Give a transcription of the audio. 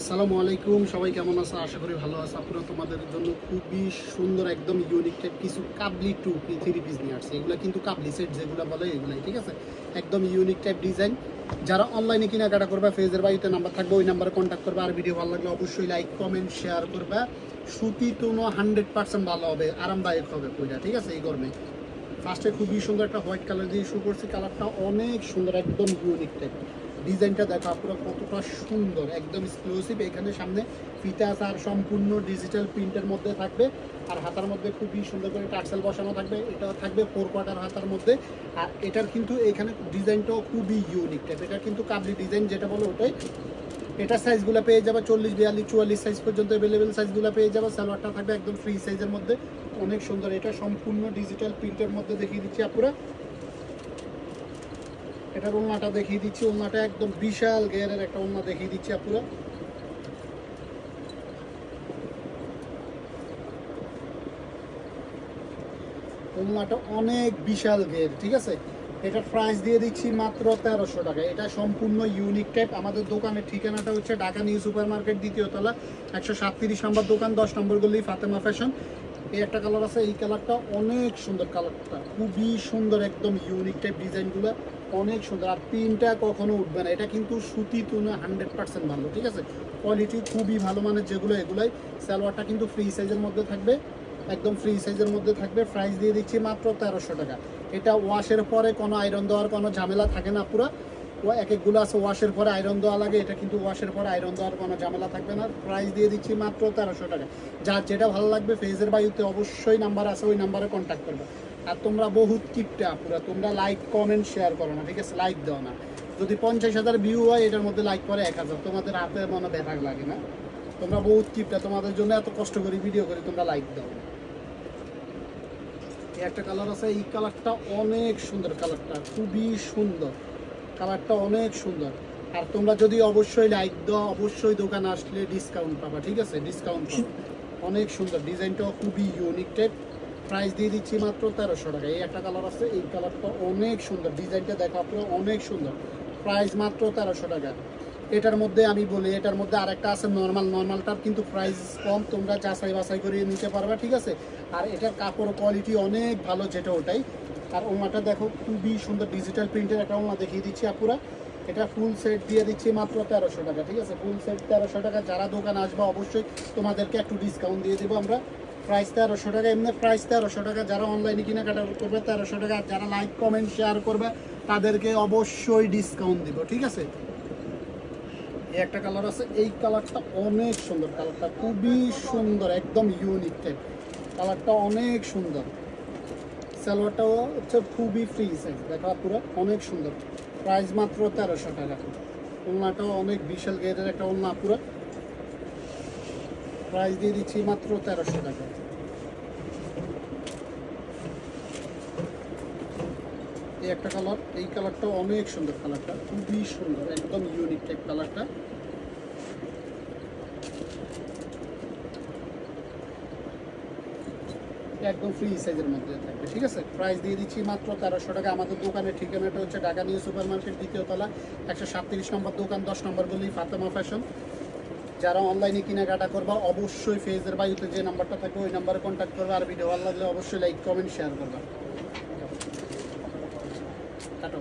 আসসালামু আলাইকুম, সবাই কেমন আছো? আশা করি ভালো আছো। আপনারা তোমাদের জন্য খুবই সুন্দর একদম ইউনিক টাইপ কিছু কাবলি টু থ্রি পিস নিয়ে আসছে। এগুলো কিন্তু কাবলি সেট যেগুলো বলে এগুলাই, ঠিক আছে? একদম ইউনিক টাইপ ডিজাইন। যারা অনলাইনে কেনাকাটা করবে, ফেজের বাড়িতে নাম্বার থাকবে, ওই নাম্বারে কন্ট্যাক্ট করবে। আর ভিডিও ভালো লাগলে অবশ্যই লাইক কমেন্ট শেয়ার করবে। সুতি তো 100% ভালো হবে, আরামদায়ক হবে পয়টা, ঠিক আছে? এই গরমে ফার্স্টে খুবই সুন্দর একটা হোয়াইট কালার দিয়ে শুরু করছি। কালারটা অনেক সুন্দর, একদম ইউনিক টাইপ। ডিজাইনটা দেখো পুরো কতটা সুন্দর, একদম এক্সক্লুসিভ। এখানে সামনে ফিতা আছে আর সম্পূর্ণ ডিজিটাল প্রিন্টের মধ্যে থাকবে। আর হাতার মধ্যে খুবই সুন্দর করে টার্সেল বসানো থাকবে। এটা থাকবে 4 কোয়ার্টার হাতার মধ্যে। আর এটার কিন্তু এখানে ডিজাইনটাও খুবই ইউনিক টাইপ। এটা কিন্তু কাবলি ডিজাইন যেটা বলো ওটাই। এটা সাইজগুলো পেয়ে যাবে 40, 42, 44 সাইজ পর্যন্ত অ্যাভেলেবেল সাইজগুলো পেয়ে যাবে। সালোয়ারটা থাকবে একদম ফ্রি সাইজের মধ্যে, অনেক সুন্দর। এটা সম্পূর্ণ ডিজিটাল প্রিন্টের মধ্যে দেখিয়ে দিচ্ছি আপুরা। এটার ওড়নাটা দেখিয়ে দিচ্ছি। ওড়নাটা একদম বিশাল গেরের একটা ওড়না দেখিয়ে দিচ্ছি আপুরা। ওড়নাটা অনেক বিশাল গের, ঠিক আছে? এটার প্রাইস দিয়ে দিচ্ছি মাত্র 1300 টাকা। এটা সম্পূর্ণ ইউনিক টাইপ। আমাদের দোকানের ঠিকানাটা হচ্ছে ঢাকা নিউ সুপার মার্কেট, দ্বিতীয় তলা, 137 নম্বর দোকান, 10 নম্বর গলি, ফাতেমা ফ্যাশন। এই একটা কালার আছে, এই কালারটা অনেক সুন্দর। কালারটা খুবই সুন্দর, একদম ইউনিক টাইপ। ডিজাইনগুলো অনেক সুন্দর। আর পিনটা কখনো উঠবে না। এটা কিন্তু সুতি তুনা 100% ভালো, ঠিক আছে? কোয়ালিটি খুবই ভালো মানের যেগুলো এগুলাই। সালোয়ারটা কিন্তু ফ্রি সাইজের মধ্যে থাকবে, একদম ফ্রি সাইজের মধ্যে থাকবে। প্রাইস দিয়ে দিচ্ছি মাত্র 1300 টাকা। এটা ওয়াশের পরে কোনো আয়রন দেওয়ার কোনো ঝামেলা থাকে না পুরো। ও এক একগুলো আছে ওয়াশের পরে আয়রন দেওয়া লাগে, এটা কিন্তু ওয়াশের পরে আয়রন দেওয়ার কোনো ঝামেলা থাকবে না। প্রাইস দিয়ে দিচ্ছি মাত্র 1300 টাকা। যার যেটা ভালো লাগবে ফেজের বায়ুতে অবশ্যই নাম্বার আছে, ওই নাম্বারে কন্ট্যাক্ট করবে। আর তোমরা বহুত কিপটা পুরো, তোমরা লাইক কমেন্ট শেয়ার করো না, ঠিক আছে? লাইক দাও না। যদি 50,000 ভিউ হয়, এটার মধ্যে লাইক করে 1000, তোমাদের হাতে মনে ব্যথা লাগে না? তোমরা বহুত কিপটা, তোমাদের জন্য এত কষ্ট করি ভিডিও করি, তোমরা লাইক দাও। একটা কালার আছে, এই কালারটা অনেক সুন্দর। কালারটা খুবই সুন্দর, কালারটা অনেক সুন্দর। আর তোমরা যদি অবশ্যই লাইক দাও, অবশ্যই দোকানে আসলে ডিসকাউন্ট পাবা, ঠিক আছে? ডিসকাউন্ট পাবা। অনেক সুন্দর, ডিজাইনটাও খুবই ইউনিক টাইপ। প্রাইস দিয়ে দিচ্ছি মাত্র 1300 টাকা। এই একটা কালার আছে, এই কালারটা অনেক সুন্দর। ডিজাইনটা দেখো আপনারা, অনেক সুন্দর। প্রাইস মাত্র 1300 টাকা। এটার মধ্যে আমি বলি, এটার মধ্যে আরেকটা আছে নর্মাল। নর্মালটার কিন্তু প্রাইস কম, তোমরা যাচাই বাছাই করে নিতে পারবা, ঠিক আছে? আর এটার কাপড় কোয়ালিটি অনেক ভালো, যেটা ওটাই। আর ওনাটা দেখো খুবই সুন্দর, ডিজিটাল প্রিন্টের একটা ওনা দেখিয়ে দিচ্ছি আপুরা। এটা ফুল সেট দিয়ে দিচ্ছি মাত্র 1300 টাকা, ঠিক আছে? ফুল সেট 1300 টাকা। যারা দোকানে আসবে অবশ্যই তোমাদেরকে একটু ডিসকাউন্ট দিয়ে দেবো আমরা। প্রাইস 1300 টাকা, এমনি প্রাইস 1300 টাকা। যারা অনলাইনে কেনাকাটা করবে 1300 টাকা। আর যারা লাইক কমেন্ট শেয়ার করবে তাদেরকে অবশ্যই ডিসকাউন্ট দিব, ঠিক আছে? এই একটা কালার আছে, এই কালারটা অনেক সুন্দর। কালারটা খুবই সুন্দর, একদম ইউনিক টাইপ। কালারটা অনেক সুন্দর। সালোয়ারটাও হচ্ছে খুবই ফ্রি সাইজ, দেখা পুরো অনেক সুন্দর। প্রাইস মাত্র 1300 টাকা। ওড়নাটাও অনেক বিশাল গেরের একটা ওড়না পুরো। প্রাইস দিয়ে দিচ্ছি মাত্র 1300 টাকা। এই একটা কালার, এই কালারটাও অনেক সুন্দর। কালারটা খুবই সুন্দর, একদম ইউনিক টাইপ কালারটা। একদম ফ্রি সাইজের মধ্যে থাকবে, ঠিক আছে? প্রাইস দিয়ে দিচ্ছি মাত্র 1300 টাকা। আমাদের দোকানের ঠিকানাটা হচ্ছে ঢাকা নিউ সুপার মার্কেট, দ্বিতীয় তলা, 137 নম্বর দোকান, 10 নম্বর গলি, ফাতেমা ফ্যাশন। যারা অনলাইনে কেনাকাটা করবা অবশ্যই ফেজের বায়ুতে যে নাম্বারটা থাকবে ওই নাম্বারে কন্ট্যাক্ট করবে। আর ভিডিও ভালো লাগলে অবশ্যই লাইক কমেন্ট শেয়ার করবা। কাটো।